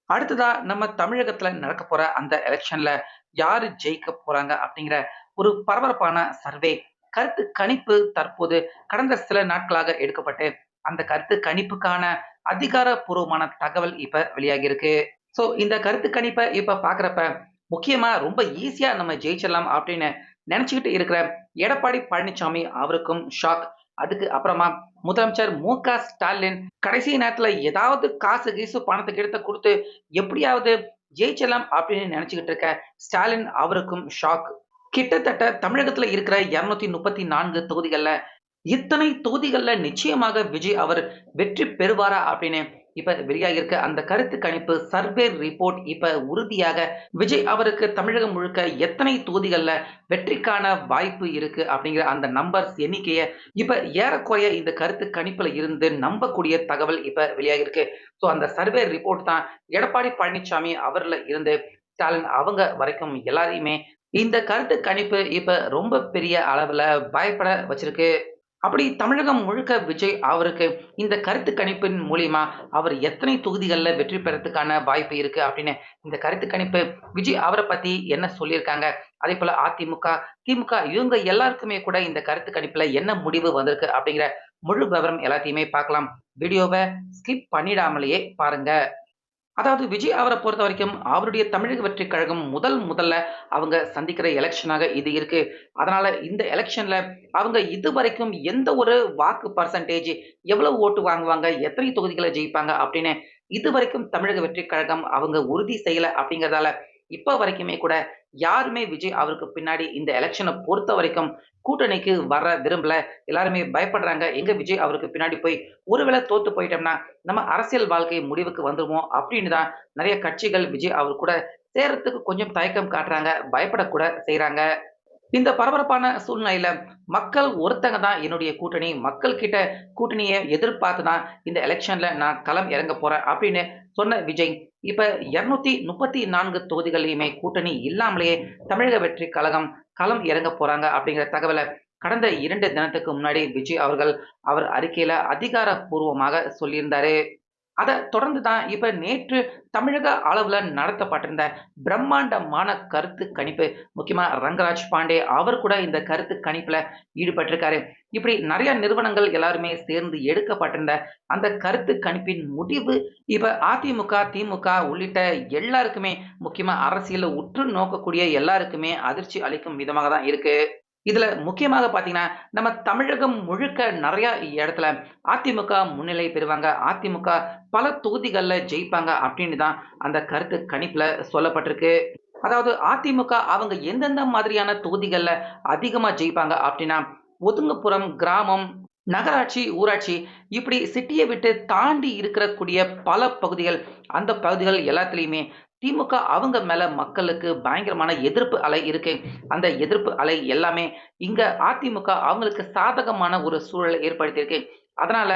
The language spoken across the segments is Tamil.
அடுத்ததா நம்ம தமிழகத்துல நடக்க போற அந்த எலக்ஷன்ல யாரு ஜெயிக்க போறாங்க அப்படிங்கிற ஒரு பரபரப்பான சர்வே கருத்து கணிப்பு தற்போது கடந்த சில நாட்களாக எடுக்கப்பட்டு அந்த கருத்து கணிப்புக்கான அதிகாரப்பூர்வமான தகவல் இப்ப வெளியாகி இருக்கு. சோ இந்த கருத்து கணிப்பை இப்ப பாக்குறப்ப முக்கியமா ரொம்ப ஈஸியா நம்ம ஜெயிச்சிடலாம் அப்படின்னு நினைச்சுக்கிட்டு இருக்கிற எடப்பாடி பழனிசாமி அவருக்கும் ஷாக். அதுக்கு அப்புறமா முதலமைச்சர் மு.க. ஸ்டாலின் கடைசி நேரத்துல ஏதாவது காசு கீசு பணத்துக்கு எடுத்து கொடுத்து எப்படியாவது ஜெயிச்சிடலாம் அப்படின்னு நினைச்சுக்கிட்டு இருக்க ஸ்டாலின் அவருக்கும் ஷாக். கிட்டத்தட்ட தமிழகத்துல இருக்கிற 234 தொகுதிகள்ல இத்தனை தொகுதிகள்ல நிச்சயமாக விஜய் அவர் வெற்றி பெறுவாரா அப்படின்னு இப்ப வெளியாகியிருக்க அந்த கருத்து கணிப்பு சர்வே ரிப்போர்ட் இப்ப உறுதியாக விஜய் அவருக்கு தமிழகம் முழுக்க எத்தனை தொகுதிகள்ல வெற்றிக்கான வாய்ப்பு இருக்கு அப்படிங்கிற அந்த நம்பர்ஸ் எண்ணிக்கைய இப்ப ஏறக்குறைய இந்த கருத்து கணிப்புல இருந்து நம்பக்கூடிய தகவல் இப்ப வெளியாகிருக்கு. சோ அந்த சர்வே ரிப்போர்ட் தான் எடப்பாடி பழனிசாமி அவர்ல இருந்து ஸ்டாலின் அவங்க வரைக்கும் எல்லாரையுமே இந்த கருத்து கணிப்பு இப்ப ரொம்ப பெரிய அளவுல பயப்பட வச்சிருக்கு. அப்படி தமிழகம் முழுக்க விஜய் அவருக்கு இந்த கருத்து கணிப்பின் மூலியமா அவர் எத்தனை தொகுதிகள்ல வெற்றி பெறதுக்கான வாய்ப்பு இருக்கு அப்படின்னு இந்த கருத்து கணிப்பு விஜய் அவரை பத்தி என்ன சொல்லியிருக்காங்க, அதே போல அதிமுக திமுக இவங்க எல்லாருக்குமே கூட இந்த கருத்து கணிப்புல என்ன முடிவு வந்திருக்கு அப்படிங்கிற முழு விவரம் எல்லாத்தையுமே பார்க்கலாம். வீடியோவை ஸ்கிப் பண்ணிடாமலேயே பாருங்க. அதாவது விஜய் அவரை பொறுத்தவரைக்கும், அவருடைய தமிழக வெற்றிக் கழகம் முதல்ல அவங்க சந்திக்கிற எலக்ஷனாக இது இருக்கு. அதனால இந்த எலக்ஷன்ல அவங்க இதுவரைக்கும் எந்த ஒரு வாக்கு பெர்சன்டேஜ் எவ்வளவு ஓட்டு வாங்குவாங்க, எத்தனை தொகுதிகள ஜெயிப்பாங்க அப்படின்னு இதுவரைக்கும் தமிழக வெற்றிக் கழகம் அவங்க உறுதி செய்யல அப்படிங்கிறதால, இப்ப வரைக்குமே கூட யாருமே விஜய் அவருக்கு பின்னாடி இந்த எலக்ஷன பொறுத்தவரைக்கும் கூட்டணிக்கு வர விரும்பல. எல்லாருமே பயப்படுறாங்க. எங்க விஜய் அவருக்கு பின்னாடி போய் ஒருவேளை தோத்து போயிட்டோம்னா, நம்ம அரசியல் வாழ்க்கை முடிவுக்கு வந்துருமோ அப்படின்னு தான் நெறைய கட்சிகள் விஜய் அவர் கூட சேரத்துக்கு கொஞ்சம் தயக்கம் காட்டுறாங்க. பயப்படக்கூட செய்றாங்க. இந்த பரபரப்பான சூழ்நிலையில மக்கள் ஒருத்தங்க தான் என்னுடைய கூட்டணி. மக்கள் கிட்ட கூட்டணிய எதிர்பார்த்து தான் இந்த எலக்ஷன்ல நான் களம் இறங்க போறேன் அப்படின்னு சொன்ன விஜய், இப்ப 234 தொகுதிகள்லயுமே கூட்டணி இல்லாமலேயே தமிழக வெற்றிக் கழகம் களம் இறங்க போறாங்க அப்படிங்கிற தகவல கடந்த 2 தினத்துக்கு முன்னாடி விஜய் அவர்கள் அவர் அறிக்கையில அதிகாரப்பூர்வமாக சொல்லியிருந்தாரு. அத தொடர்ந்து தான் இப்ப நேற்று தமிழக அளவுல நடத்தப்பட்டிருந்த பிரம்மாண்டமான கருத்து கணிப்பு, முக்கியமா ரங்கராஜ் பாண்டே அவர் கூட இந்த கருத்து கணிப்புல ஈடுபட்டிருக்காரு. இப்படி நெறைய நிறுவனங்கள் எல்லாருமே சேர்ந்து எடுக்கப்பட்டிருந்த அந்த கருத்து கணிப்பின் முடிவு இப்ப அதிமுக, திமுக உள்ளிட்ட எல்லாருக்குமே, முக்கியமா அரசியல்ல உற்று நோக்கக்கூடிய எல்லாருக்குமே அதிர்ச்சி அளிக்கும் விதமாக தான் இருக்கு. இதுல முக்கியமாக பார்த்தீங்கன்னா, நம்ம தமிழகம் முழுக்க நெறைய இடத்துல அதிமுக முன்னிலை பெறுவாங்க. அதிமுக பல தொகுதிகள்ல ஜெயிப்பாங்க அப்படின்னு தான் அந்த கருத்து கணிப்புல சொல்லப்பட்டிருக்கு. அதாவது அதிமுக அவங்க எந்தெந்த மாதிரியான தொகுதிகள்ல அதிகமா ஜெயிப்பாங்க அப்படின்னா, ஒதுங்குப்புறம், கிராமம், நகராட்சி, ஊராட்சி இப்படி சிட்டிய விட்டு தாண்டி இருக்கக்கூடிய பல பகுதிகள், அந்த பகுதிகள் எல்லாத்துலயுமே திமுக அவங்க மேல மக்களுக்கு பயங்கரமான எதிர்ப்பு அலை இருக்கு. அந்த எதிர்ப்பு அலை எல்லாமே இங்க அதிமுக அவங்களுக்கு சாதகமான ஒரு சூழலை ஏற்படுத்தியிருக்கு. அதனால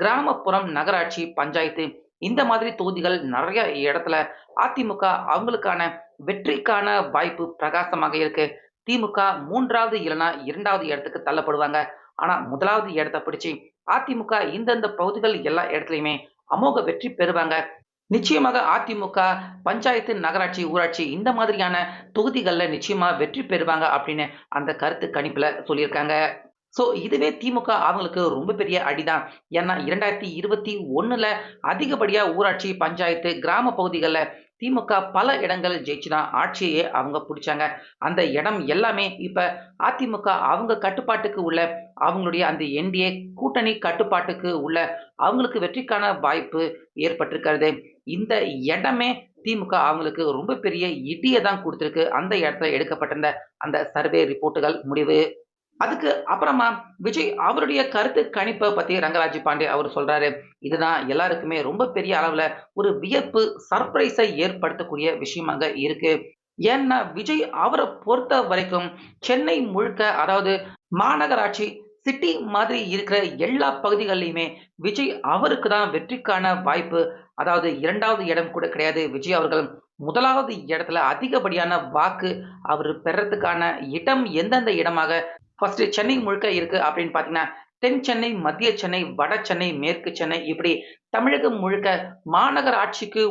கிராமப்புறம், நகராட்சி, பஞ்சாயத்து இந்த மாதிரி தொகுதிகள் நெறைய இடத்துல அதிமுக அவங்களுக்கான வெற்றிக்கான வாய்ப்பு பிரகாசமாக இருக்கு. திமுக 3வது இல்லன்னா 2வது இடத்துக்கு தள்ளப்படுவாங்க. ஆனா 1வது இடத்த பிடிச்சு அதிமுக இந்தந்த பகுதிகள் எல்லா இடத்துலயுமே அமோக வெற்றி பெறுவாங்க. நிச்சயமாக அதிமுக பஞ்சாயத்து, நகராட்சி, ஊராட்சி இந்த மாதிரியான தொகுதிகள்ல நிச்சயமா வெற்றி பெறுவாங்க அப்படின்னு அந்த கருத்து கணிப்புல சொல்லியிருக்காங்க. சோ இதுவே திமுக அவங்களுக்கு ரொம்ப பெரிய அடிதான். ஏன்னா 2021ல அதிகப்படியா ஊராட்சி, பஞ்சாயத்து, கிராம பகுதிகள்ல திமுக பல இடங்கள் ஜெயிச்சு தான் ஆட்சியே அவங்க புடிச்சாங்க. அந்த இடம் எல்லாமே இப்ப அதிமுக அவங்க கட்டுப்பாட்டுக்கு உள்ள அவங்களுடைய அந்த என்டிஏ கூட்டணி கட்டுப்பாட்டுக்கு உள்ள அவங்களுக்கு வெற்றிக்கான வாய்ப்பு ஏற்பட்டிருக்கிறது. இந்த இடமே திமுக அவங்களுக்கு ரொம்ப பெரிய இடிய தான் குடுத்திருக்கு. அந்த இடத்துல எடுக்கப்பட்டிருந்த அந்த சர்வே ரிப்போர்ட்டுகள் முடிவு. அதுக்கு அப்புறமா விஜய் அவருடைய கருத்து கணிப்ப பத்தி ரங்கராஜ் பாண்டே அவரு சொல்றாரு. இதுதான் எல்லாருக்குமே ரொம்ப பெரிய அளவுல ஒரு வியப்பு, சர்ப்ரைஸ ஏற்படுத்தக்கூடிய விஷயமாக இருக்கு. ஏன்னா, விஜய் அவர பொறுத்த வரைக்கும் சென்னை முழுக்க அதாவது மாநகராட்சி, சிட்டி மாதிரி இருக்கிற எல்லா பகுதிகள்லயுமே விஜய் அவருக்கு தான் வெற்றிக்கான வாய்ப்பு. அதாவது 2வது இடம் கூட கிடையாது. விஜய் அவர்கள் 1வது இடத்துல அதிகப்படியான வாக்கு அவரு பெறதுக்கான இடம் எந்தெந்த இடமாக ஃபர்ஸ்ட் சென்னை முழுக்க இருக்கு அப்படின்னு பார்த்தீங்கன்னா, தென் சென்னை, மத்திய சென்னை, வட சென்னை, மேற்கு சென்னை இப்படி தமிழகம் முழுக்க மாநகராட்சிக்கு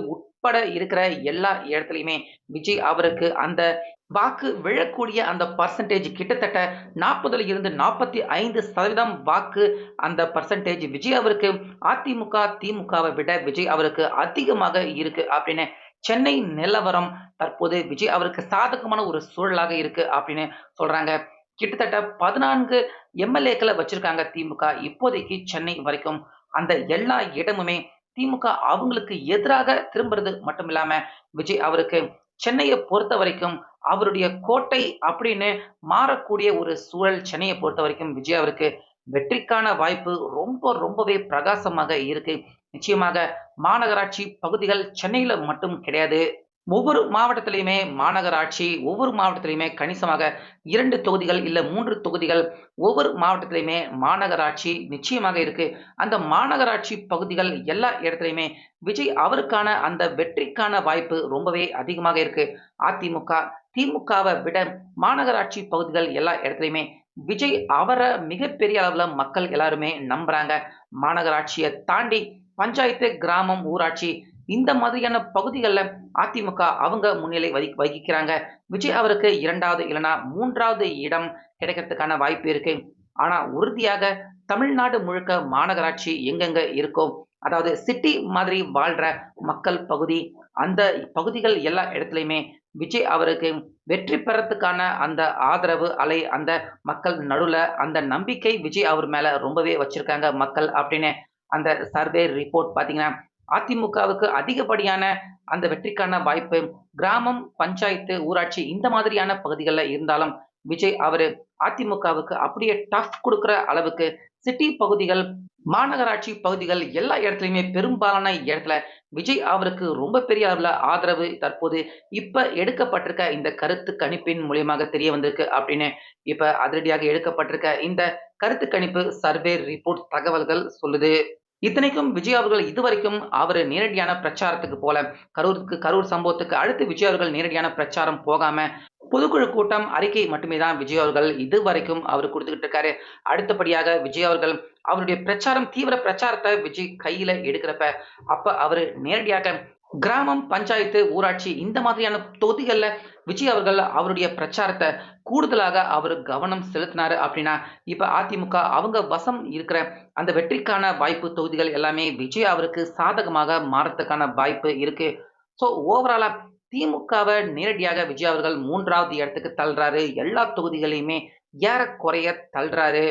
உட்பட இருக்கிற எல்லா இடத்துலயுமே விஜய் அவருக்கு அந்த வாக்கு விழக்கூடிய அந்த பெர்சன்டேஜ் கிட்டத்தட்ட 40ல இருந்து 45% வாக்கு அந்த பெர்சன்டேஜ் விஜய் அவருக்கு அதிமுக, திமுகவை விட விஜய் அவருக்கு அதிகமாக இருக்கு அப்படின்னு சென்னை நிலவரம் தற்போது விஜய் அவருக்கு சாதகமான ஒரு சூழலாக இருக்கு அப்படின்னு சொல்றாங்க. கிட்டத்தட்ட 14 எம்.எல்.ஏக்கள வச்சிருக்காங்க திமுக. இப்போதைக்கு சென்னை வரைக்கும். அந்த எல்லா இடமுமே திமுக அவங்களுக்கு எதிராக திரும்புறது மட்டும் இல்லாம, விஜய் அவருக்கு சென்னைய பொறுத்தவரைக்கும் அவருடைய கோட்டை அப்படின்னு மாறக்கூடிய ஒரு சூழல் சென்னைய பொறுத்தவரைக்கும் விஜய் அவருக்கு வெற்றிக்கான வாய்ப்பு ரொம்பவே பிரகாசமாக இருக்கு. நிச்சயமாக மாநகராட்சி பகுதிகள் சென்னையில மட்டும் கிடையாது. ஒவ்வொரு மாவட்டத்திலயுமே மாநகராட்சி, ஒவ்வொரு மாவட்டத்திலயுமே கணிசமாக 2 தொகுதிகள், இல்ல 3 தொகுதிகள் ஒவ்வொரு மாவட்டத்திலயுமே மாநகராட்சி நிச்சயமாக இருக்கு. அந்த மாநகராட்சி பகுதிகள் எல்லா இடத்துலயுமே விஜய் அவருக்கான அந்த வெற்றிக்கான வாய்ப்பு ரொம்பவே அதிகமாக இருக்கு. அதிமுக, திமுகவ விட மாநகராட்சி பகுதிகள் எல்லா இடத்துலயுமே விஜய் அவர மிகப்பெரிய அளவுல மக்கள் எல்லாருமே நம்புறாங்க. மாநகராட்சிய தாண்டி பஞ்சாயத்து, கிராமம், ஊராட்சி இந்த மாதிரியான பகுதிகள்ல அதிமுக அவங்க முன்னிலை வகிக்கிறாங்க. விஜய் அவருக்கு 2வது இல்லன்னா 3வது இடம் கிடைக்கிறதுக்கான வாய்ப்பு இருக்கு. ஆனா உறுதியாக தமிழ்நாடு முழுக்க மாநகராட்சி எங்கெங்க இருக்கோ, அதாவது சிட்டி மாதிரி வாழ்ற மக்கள் பகுதி, அந்த பகுதிகள் எல்லா இடத்துலயுமே விஜய் அவருக்கு வெற்றி பெறத்துக்கான அந்த ஆதரவு அலை, அந்த மக்கள் நடுவுல அந்த நம்பிக்கை விஜய் அவர் மேல ரொம்பவே வச்சிருக்காங்க மக்கள் அப்படின்னு அந்த சர்வே ரிப்போர்ட் பார்த்தீங்கன்னா, அதிமுகவுக்கு அதிகப்படியான அந்த வெற்றிக்கான வாய்ப்பு கிராமம், பஞ்சாயத்து, ஊராட்சி இந்த மாதிரியான பகுதிகள்ல இருந்தாலும், விஜய் அவரு அதிமுகவுக்கு அப்படியே டஃப் குடுக்குற அளவுக்கு சிட்டி பகுதிகள், மாநகராட்சி பகுதிகள் எல்லா இடத்துலயுமே பெரும்பாலான இடத்துல விஜய் அவருக்கு ரொம்ப பெரிய அளவுல ஆதரவு தற்போது இப்ப எடுக்கப்பட்டிருக்க இந்த கருத்து கணிப்பின் மூலியமாக தெரிய வந்திருக்கு அப்படின்னு இப்ப அதிரடியாக எடுக்கப்பட்டிருக்க இந்த கருத்து கணிப்பு சர்வே ரிப்போர்ட் தகவல்கள் சொல்லுது. இத்தனைக்கும் விஜய் அவர்கள் இதுவரைக்கும் அவரு நேரடியான பிரச்சாரத்துக்கு போல. கரூர் சம்பவத்துக்கு அடுத்து விஜய் அவர்கள் நேரடியான பிரச்சாரம் போகாம, பொதுக்குழு கூட்டம், அறிக்கை மட்டுமே தான் விஜய் அவர்கள் இதுவரைக்கும் அவரு குடுத்துக்கிட்டு இருக்காரு. அடுத்தபடியாக விஜய் அவர்கள் அவருடைய பிரச்சாரம் தீவிர பிரச்சாரத்த விஜய் கையில எடுக்கிறப்ப, அப்ப அவரு நேரடியாக கிராமம், பஞ்சாயத்து, ஊராட்சி இந்த மாதிரியான தொகுதிகள்ல விஜய் அவர்கள் அவருடைய பிரச்சாரத்த கூடுதலாக அவரு கவனம் செலுத்தினாரு அப்படின்னா, இப்ப அதிமுக அவங்க வசம் இருக்கிற அந்த வெற்றிக்கான வாய்ப்பு தொகுதிகள் எல்லாமே விஜய் அவருக்கு சாதகமாக மாறத்துக்கான வாய்ப்பு இருக்கு. ஸோ ஓவராலா திமுகவ நேரடியாக விஜய் அவர்கள் 3வது இடத்துக்கு தள்ளுறாரு. எல்லா தொகுதிகளையுமே ஏறக்குறைய தள்ளுறாரு.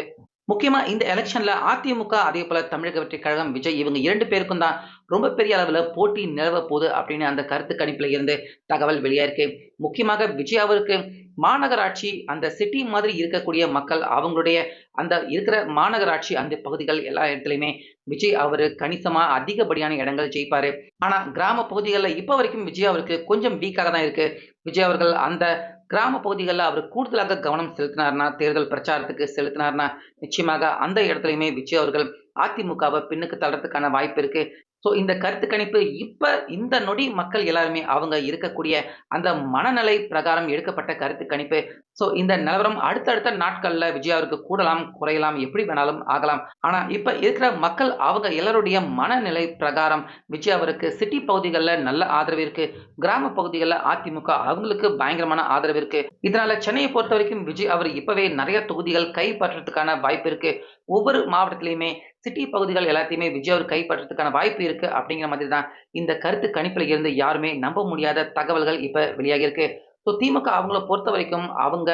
முக்கியமா இந்த எலக்ஷன்ல அதிமுக, அதேபோல தமிழக வெற்றிக் கழகம், விஜய் இவங்க 2 பேருக்கும் தான் ரொம்ப பெரிய அளவுல போட்டி நிலவப் போகுது அப்படின்னு அந்த கருத்து கணிப்புல இருந்து தகவல் வெளியாயிருக்கு. முக்கியமாக விஜய் அவருக்கு மாநகராட்சி அந்த சிட்டி மாதிரி இருக்கக்கூடிய மக்கள் அவங்களுடைய அந்த இருக்கிற மாநகராட்சி அந்த பகுதிகள் எல்லா இடத்துலயுமே விஜய் அவரு கணிசமா அதிகப்படியான இடங்கள் ஜெயிப்பாரு. ஆனா கிராம பகுதிகள்ல இப்ப வரைக்கும் விஜய் அவருக்கு கொஞ்சம் வீக்காக தான் இருக்கு. விஜய் அவர்கள் அந்த கிராம பகுதிகள்ல அவரு கூடுதலாக கவனம் செலுத்தினார்னா, தேர்தல் பிரச்சாரத்துக்கு செலுத்தினார்னா, நிச்சயமாக அந்த இடத்துலயுமே விஜய் அவர்கள் அதிமுகவ பின்னுக்கு தள்றதுக்கான வாய்ப்பு இருக்கு. ஸோ இந்த கருத்து கணிப்பு இப்ப இந்த நொடி மக்கள் எல்லாருமே அவங்க இருக்கக்கூடிய அந்த மனநிலை பிரகாரம் எடுக்கப்பட்ட கருத்து கணிப்பு. ஸோ இந்த நிலவரம் அடுத்தடுத்த நாட்கள்ல விஜய் அவருக்கு கூடலாம், குறையலாம், எப்படி வேணாலும் ஆகலாம். ஆனா இப்ப இருக்கிற மக்கள் அவங்க எல்லாருடைய மனநிலை பிரகாரம் விஜய் அவருக்கு சிட்டி பகுதிகள்ல நல்ல ஆதரவு இருக்கு. கிராம பகுதிகள்ல அதிமுக அவங்களுக்கு பயங்கரமான ஆதரவு இருக்கு. இதனால சென்னையை பொறுத்தவரைக்கும் விஜய் அவர் இப்பவே நிறைய தொகுதிகள் கைப்பற்றதுக்கான வாய்ப்பு இருக்கு. ஒவ்வொரு மாவட்டத்திலயுமே சிட்டி பகுதிகள் எல்லாத்தையுமே விஜய் அவர் கைப்பற்றதுக்கான வாய்ப்பு இருக்கு அப்படிங்கிற மாதிரி தான் இந்த கருத்து கணிப்புல இருந்து யாருமே நம்ப முடியாத தகவல்கள் இப்ப வெளியாகி இருக்கு. ஸோ திமுக அவங்கள பொறுத்தவரைக்கும் அவங்க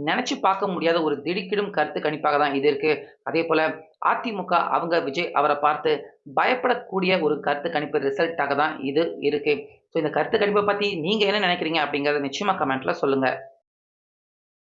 நினைச்சு பார்க்க முடியாத ஒரு திடுக்கிடும் கருத்து கணிப்பாக தான் இது இருக்கு. அதேபோல அதிமுக அவங்க விஜய் அவர பார்த்து பயப்படக்கூடிய ஒரு கருத்து கணிப்பு ரிசல்ட்டாக தான் இது இருக்கு. ஸோ இந்த கருத்து கணிப்ப பத்தி நீங்க என்ன நினைக்கிறீங்க அப்படிங்கிறத நிச்சயமா கமெண்ட்ல சொல்லுங்க.